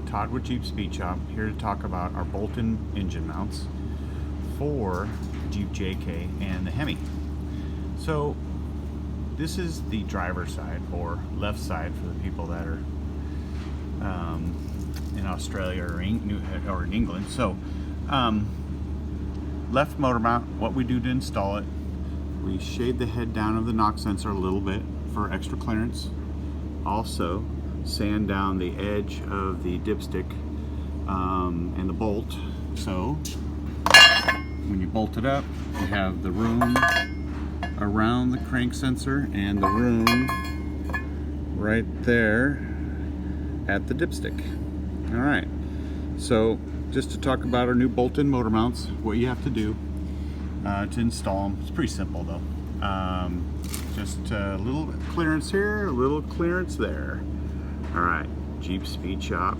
Todd with Jeep Speed Shop, here to talk about our bolt-in engine mounts for Jeep JK and the Hemi. So this is the driver's side, or left side for the people that are in Australia or in England. So left motor mount, what we do to install it, we shade the head down of the knock sensor a little bit for extra clearance. Also sand down the edge of the dipstick and the bolt, so when you bolt it up, you have the room around the crank sensor and the room right there at the dipstick. All right, so just to talk about our new bolt-in motor mounts, what you have to do to install them, it's pretty simple though. Just a little clearance here, a little clearance there. All right, Jeep Speed Shop.